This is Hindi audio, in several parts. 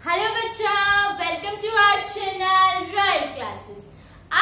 हेलो बच्चा, welcome to our channel royal classes.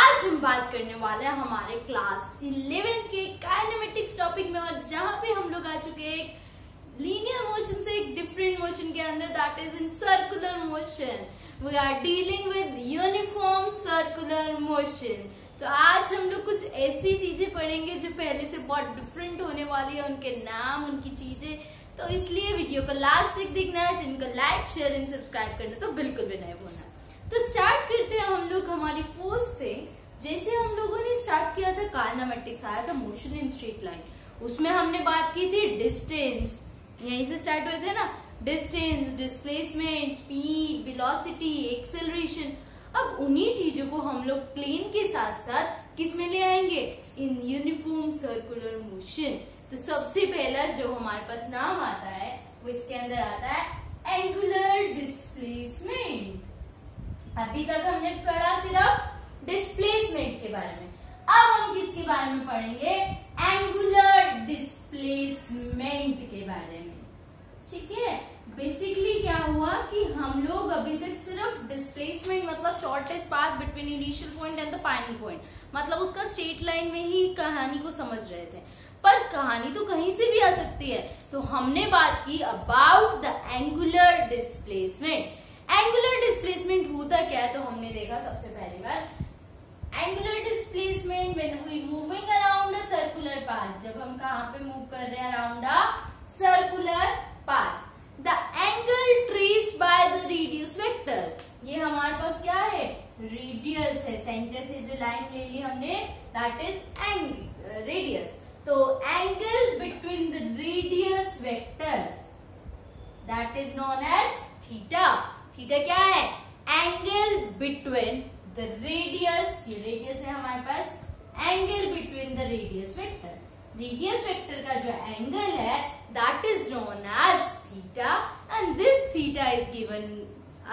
आज हम बात करने वाले हैं हमारे क्लास 11th के काइनेमेटिक्स टॉपिक में, और जहाँ पे हम लोग आ चुके हैं एक लीनियर मोशन से एक डिफरेंट मोशन के अंदर, that is in circular motion. We are dealing with uniform circular motion. तो आज हम लोग कुछ ऐसी चीजें पढ़ेंगे जो पहले से बहुत डिफरेंट होने वाली है, उनके नाम, उनकी चीजें। तो इसलिए वीडियो को लास्ट तक देखना है, जिनको लाइक शेयर एंड सब्सक्राइब करना तो बिल्कुल भी नहीं भूलना। तो स्टार्ट करते हैं हम लोग हमारी फर्स्ट थिंग। जैसे हम लोगों ने स्टार्ट किया था काइनेमेटिक्स, आया था मोशन इन स्ट्रेट लाइन, उसमें हमने बात की थी डिस्टेंस, यहीं से स्टार्ट हुए थे ना, distance, displacement, speed, velocity, acceleration. अब उन्हीं चीजों को हम लोग प्लेन के साथ साथ किस में ले आएंगे, इन यूनिफॉर्म सर्कुलर मोशन। तो सबसे पहला जो हमारे पास नाम आता है वो इसके अंदर आता है एंगुलर डिस्प्लेसमेंट। अभी तक हमने पढ़ा सिर्फ डिस्प्लेसमेंट के बारे में, अब हम किसके बारे में पढ़ेंगे, एंगुलर डिस्प्लेसमेंट के बारे में। ठीक है, बेसिकली क्या हुआ कि हम लोग अभी तक सिर्फ डिस्प्लेसमेंट मतलब shortest path between initial point and the final point, मतलब उसका स्ट्रेट लाइन में ही कहानी को समझ रहे थे, पर कहानी तो कहीं से भी आ सकती है। तो हमने बात की about the angular displacement. Angular displacement होता क्या है, तो हमने देखा सबसे पहली बार angular displacement when we moving around a circular path. जब हम कहाँ पे मूव कर रहे हैं, around a circular path, the angle traced by the radius vector. ये हमारे पास क्या है, रेडियस है, सेंटर से जो लाइन ले ली हमने दैट इज रेडियस। तो angle between the radius vector that is known as theta. Theta क्या है, एंगल बिटवीन द रेडियस, ये रेडियस है हमारे पास, angle between the radius vector. Radius vector का जो एंगल है that is known as theta, and this theta is given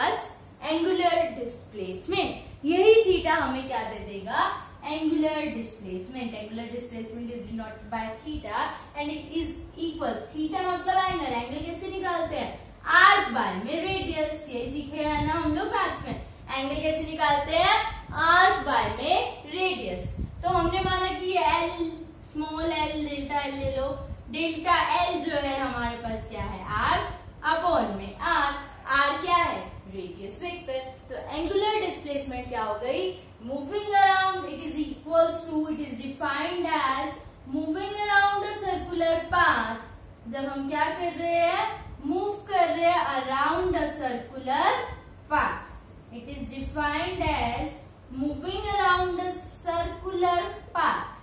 us angular displacement. यही थीटा हमें क्या दे देगा, angular displacement. Angular displacement is denoted by theta and it is equal, theta मतलब एंगल, एंगल कैसे निकालते हैं, आर्क बाय में रेडियस। ये सीखे हैं ना हम लोग मैथ्स में, एंगल कैसे निकालते हैं, आर्क बाय में रेडियस। तो हमने माना कि ये L, small L, delta L ले लो। डेल्टा एल जो है हमारे पास क्या है, आर्क अपॉन में आर। आर क्या है, रेडियस वेक्टर। तो एंगुलर डिस्प्लेसमेंट क्या हो गई, moving around, it is equals to, it is defined as moving around a circular path. जब हम क्या कर रहे हैं, मूव कर रहे हैं around a circular path, it is defined as moving around a circular path,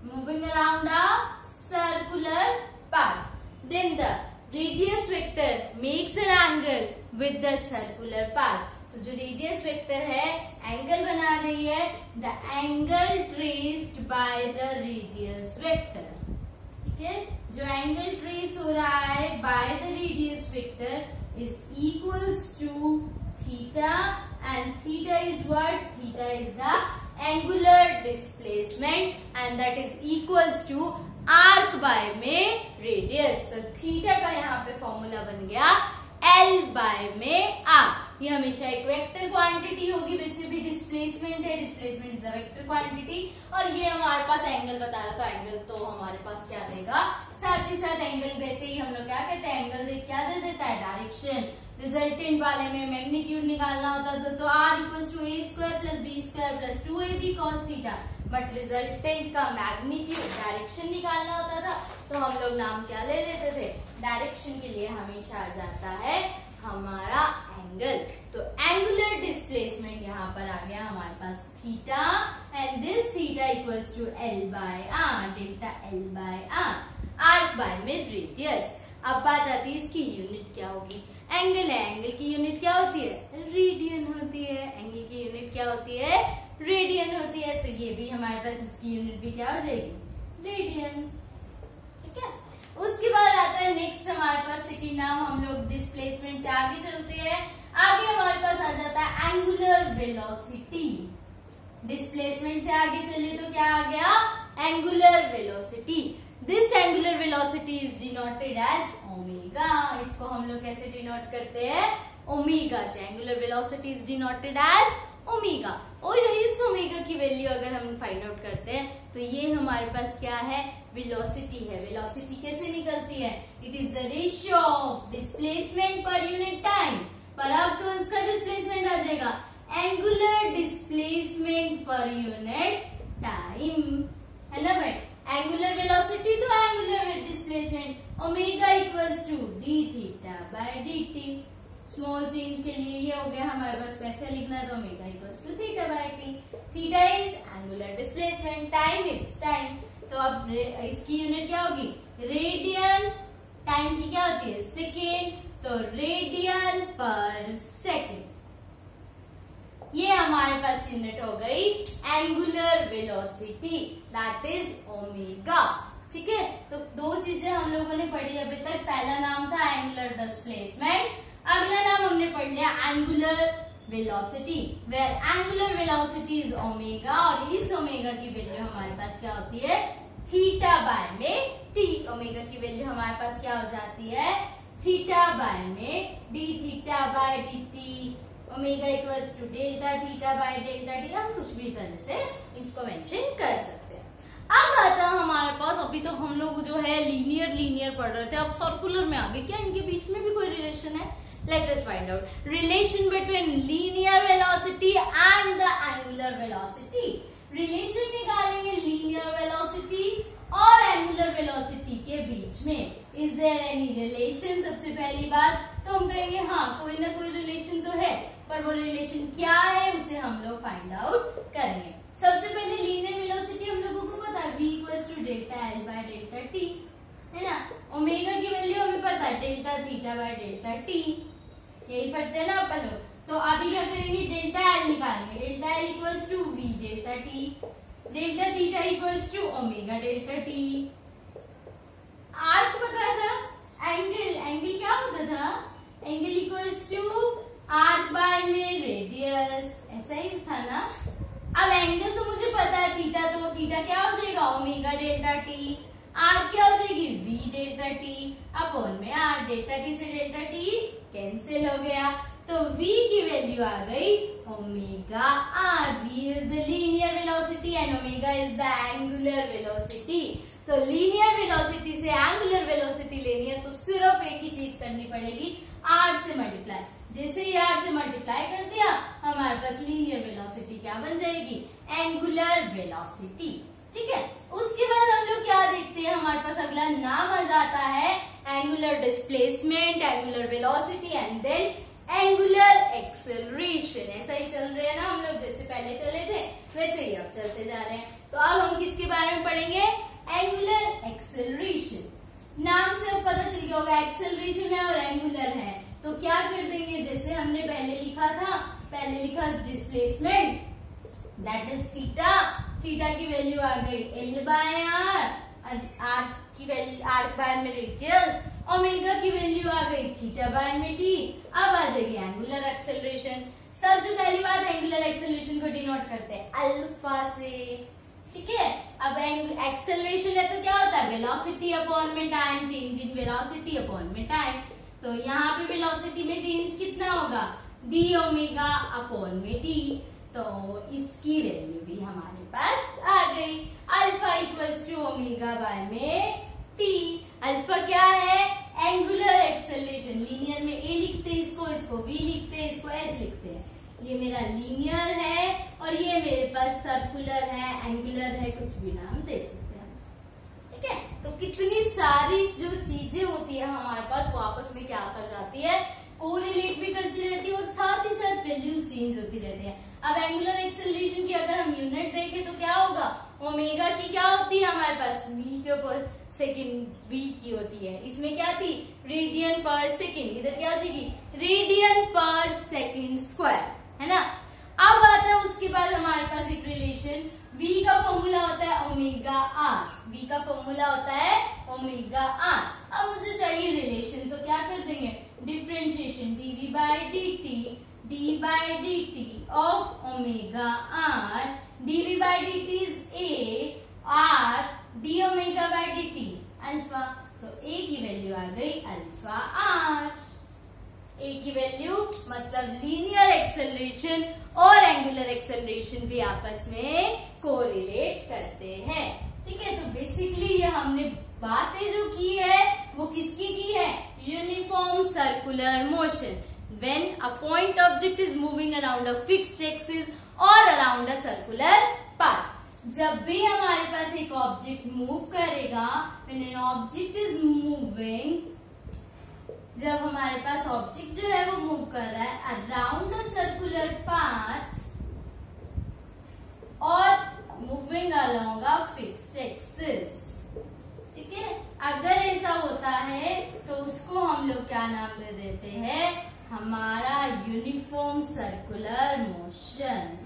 moving around a circular path. Then the radius vector makes an angle with the circular path. तो जो रेडियस वेक्टर है एंगल बना रही है, the angle traced by the radius vector. ठीक है, जो एंगल ट्रेस हो रहा है by the radius vector is equals to theta, and theta is what, theta is the angular displacement and that is equals to arc by में रेडियस। तो थीटा का यहाँ पे फॉर्मूला बन गया एल बाय में आर। ये हमेशा एक वेक्टर क्वांटिटी होगी, वैसे भी डिस्प्लेसमेंट है, displacement is a vector quantity, और ये हमारे पास एंगल बता रहा था, एंगल तो हमारे पास क्या देगा, साथ ही साथ एंगल देते ही हम लोग क्या कहते हैं, एंगल क्या दे देता है, डायरेक्शन। रिजल्टेंट वाले में मैग्नीट्यूड निकालना होता था तो R equals to A square plus B square plus 2ab cos theta, but resultant का मैग्नीट्यूड डायरेक्शन निकालना होता था तो हम लोग नाम क्या ले लेते थे, डायरेक्शन के लिए हमेशा आ जाता है हमारा एंगल। तो एंगुलर डिस्प्लेसमेंट यहाँ पर आ गया हमारे पास theta, and this theta equals to l by r, delta L by r, arc by में रेडियस। अब बात आती है इसकी यूनिट क्या होगी, एंगल है, एंगल की यूनिट क्या होती है, रेडियन होती है। एंगल की यूनिट क्या होती है, रेडियन होती है। तो ये भी हमारे पास इसकी यूनिट भी क्या हो जाएगी, रेडियन। ठीक है, उसके बाद आता है नेक्स्ट हमारे पास सेकंड नाम, हम लोग डिस्प्लेसमेंट से आगे चलते हैं। आगे हमारे पास आ जाता है एंगुलर वेलोसिटी। डिस्प्लेसमेंट से आगे चलिए तो क्या आ गया, angular velocity. This angular velocity is denoted as omega. इसको हम लोग कैसे डिनोट करते हैं? ओमेगा से। Angular velocity is denoted as omega. और इस ओमेगा की वैल्यू अगर हम फाइंड आउट करते हैं तो ये हमारे पास क्या है? वेलोसिटी है। वेलोसिटी कैसे निकलती है? It is the ratio of displacement per unit time. पर अब तो उसका डिस्प्लेसमेंट आ जाएगा angular displacement per unit time, है ना भाई? एंगुलर वेलोसिटी तो angular displacement omega equals to D theta by D T. Small change के लिए ये हो गया हमारे पास, कैसे लिखना है? तो omega equals to theta by T. Theta is angular displacement, time is time. तो अब इसकी यूनिट क्या होगी? रेडियन। टाइम की क्या होती है? सेकेंड। तो रेडियन पर सेकेंड, ये हमारे पास यूनिट हो गई angular velocity, that is omega. ठीक है, तो दो चीजें हम लोगों ने पढ़ी अभी तक। पहला नाम था एंगुलर डिस्प्लेसमेंट, अगला नाम हमने पढ़ लिया angular velocity, where angular velocity is omega. और इस ओमेगा की वैल्यू हमारे पास क्या होती है? थीटा बाय में टी। ओमेगा की वैल्यू हमारे पास क्या हो जाती है? थीटा बाय में D theta by D T. Omega equals to delta theta by delta T. हम कुछ भी तरह से इसको मेंशन कर सकते हैं। अब आता है हमारे पास, अभी तो हम लोग जो है लीनियर पढ़ रहे थे, अब सर्कुलर में आ गए। क्या इनके बीच में भी कोई रिलेशन है? Let us find out relation between linear velocity and the angular velocity. Relation निकालेंगे लीनियर वेलोसिटी और एंगुलर वेलोसिटी के बीच में। Is there any relation? सबसे पहली बात तो हम कहेंगे हाँ, कोई ना कोई रिलेशन तो है, पर वो रिलेशन क्या है उसे हम लोग फाइंड आउट करेंगे। सबसे पहले लीनियर वेलोसिटी हम लोगों को पता है, v equals to delta L by delta T, है ना? ओमेगा की वैल्यू हमें पता है delta theta by delta T, यही पढ़ते हैं ना अपन लोग। तो अभी क्या करेंगे? डेल्टा एल निकालेंगे। Delta L equals to V delta T, delta theta equals to omega delta T. Arc पता था, एंगल क्या होता था? Angle equals to arc by में रेडियस, ऐसा ही था ना? अब एंगल तो मुझे पता है थीटा, तो थीटा क्या हो जाएगा? Omega delta T. आर्क क्या हो जाएगी? वी डेल्टा टी अपॉन में आर। डेल्टा टी से डेल्टा टी कैंसिल हो गया, तो v की वैल्यू आ गई omega R. v is the linear velocity and omega is the angular velocity. तो लीनियर वेलोसिटी से एंगुलर वेलोसिटी लेनी है तो सिर्फ एक ही चीज करनी पड़ेगी, r से मल्टीप्लाई। जैसे ही r से मल्टीप्लाई कर दिया हमारे पास लीनियर वेलोसिटी क्या बन जाएगी? Angular velocity. ठीक है, उसके बाद हम लोग क्या देखते हैं? हमारे पास अगला नाम आ जाता है angular displacement, angular velocity and then angular acceleration. ऐसा ही चल रहे हैं ना हम लोग, जैसे पहले चले थे वैसे ही अब चलते जा रहे हैं। तो अब हम किसके बारे में पढ़ेंगे? Angular acceleration. नाम से अब पता चल गया होगा एक्सेलरेशन है और एंगुलर है, तो क्या कर देंगे? जैसे हमने पहले लिखा था, पहले लिखा displacement that is theta. Theta की वैल्यू आ गई एल बाय आर, आर की वैल्यू आर बाय में रेडियस, ओमेगा की वैल्यू आ गई थीटा बाय में टी। अब आ जाएगी एंगुलर एक्सेलरेशन। सबसे पहली बात एंगुलर एक्सेलरेशन को डिनोट करते हैं अल्फा से। ठीक है, अब एक्सेलरेशन है तो क्या होता है? वेलोसिटी अपॉन में time, change in velocity upon में टाइम। तो यहाँ पे वेलोसिटी में चेंज कितना होगा? डी ओमेगा अपॉन में टी। तो इसकी वैल्यू भी हमारे पास आ गई, alpha equals to omega by में टी। अल्फा क्या है? Angular acceleration. लीनियर में ए लिखते हैं इसको वी लिखते हैं, इसको एस लिखते हैं। ये मेरा लीनियर है और ये मेरे पास सर्कुलर है, एंगुलर है, कुछ भी नाम दे सकते हैं। ठीक है, तो कितनी सारी जो चीजें होती है हमारे पास वो आपस में क्या कर जाती है? कोरिलेट भी करती रहती है और साथ ही साथ वैल्यूज चेंज होती रहती है। अब एंगुलर एक्सेलरेशन की अगर हम यूनिट देखें तो क्या होगा? ओमेगा की क्या होती है हमारे पास? मीटर पर सेकेंड वी की होती है। इसमें क्या थी? रेडियन पर सेकेंड। इधर क्या हो जाएगी? रेडियन पर सेकेंड स्क्वायर, है ना? अब आता है उसके बाद हमारे पास एक रिलेशन, v का फॉर्मूला होता है ओमेगा आर। v का फॉर्मूला होता है ओमेगा आर। अब मुझे चाहिए रिलेशन, तो क्या कर देंगे? Differentiation dv by dt, d by dt of omega R. dv by dt is a, r D omega by D T alpha, तो ए की वैल्यू आ गई अल्फा आर। ए की वैल्यू मतलब लीनियर एक्सेलरेशन और एंगुलर एक्सेलरेशन भी आपस में कोरिलेट करते हैं। ठीक है, तो बेसिकली ये हमने बातें जो की है वो किसकी की है, uniform circular motion when a point object is moving around a fixed axis और अराउंड अ सर्कुलर पाथ। जब भी हमारे पास एक ऑब्जेक्ट मूव करेगा, when an object is moving, जब हमारे पास ऑब्जेक्ट जो है वो मूव कर रहा है अराउंड अ सर्कुलर पाथ और moving along a fixed axis. ठीक है, अगर ऐसा होता है तो उसको हम लोग क्या नाम दे देते हैं, हमारा यूनिफॉर्म सर्कुलर मोशन।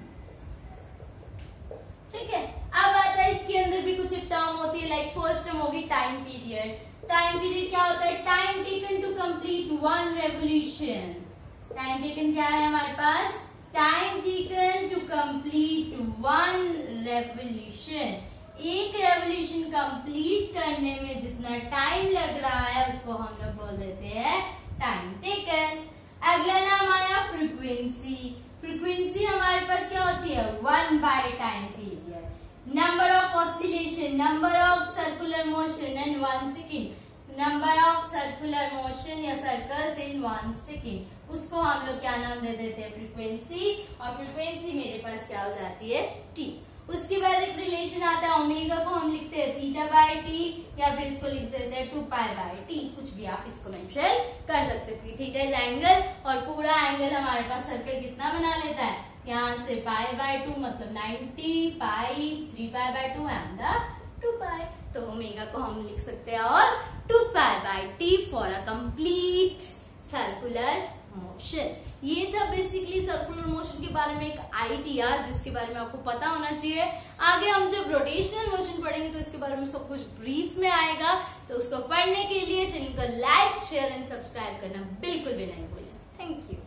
ठीक है, अब आता है इसके अंदर भी कुछ एक टर्म होती है, लाइक फर्स्ट टर्म होगी टाइम पीरियड। टाइम पीरियड क्या होता है, time taken to complete one revolution. Time taken क्या है हमारे पास, time taken to complete one revolution. एक रेवोल्यूशन कंप्लीट करने में जितना टाइम लग रहा है उसको हम लोग बोल देते हैं टाइम टेकन। अगला नाम आया फ्रीक्वेंसी। फ्रीक्वेंसी हमारे पास क्या होती है, 1 by time period. Number of oscillation, number of circular motion in 1 second, number of circular motion या सर्कल्स इन 1 सेकेंड, उसको हम लोग क्या नाम दे देते हैं, फ्रीक्वेंसी। और फ्रीक्वेंसी मेरे पास क्या हो जाती है, टी। उसके बाद एक रिलेशन आता है, ओमेगा को हम लिखते हैं थीटा बाय टी, या फिर इसको लिख देते हैं 2 पाई बाय टी, कुछ भी आप इसको मेंशन कर सकते हो। थीटा इज एंगल और पूरा एंगल हमारे पास सर्कल कितना बना लेता है, यहाँ से पाई बाय 2 मतलब 90 पाई, 3 पाई बाय 2 एंड 2 पाई, तो ओमेगा को हम लिख सकते हैं और 2 pi by T for a complete circular motion. ये था बेसिकली सर्कुलर मोशन के बारे में एक आइडिया जिसके बारे में आपको पता होना चाहिए। आगे हम जब रोटेशनल मोशन पढ़ेंगे तो इसके बारे में सब कुछ ब्रीफ में आएगा, तो उसको पढ़ने के लिए चैनल को लाइक, शेयर एंड सब्सक्राइब करना बिल्कुल भी नहीं भूलें। Thank you.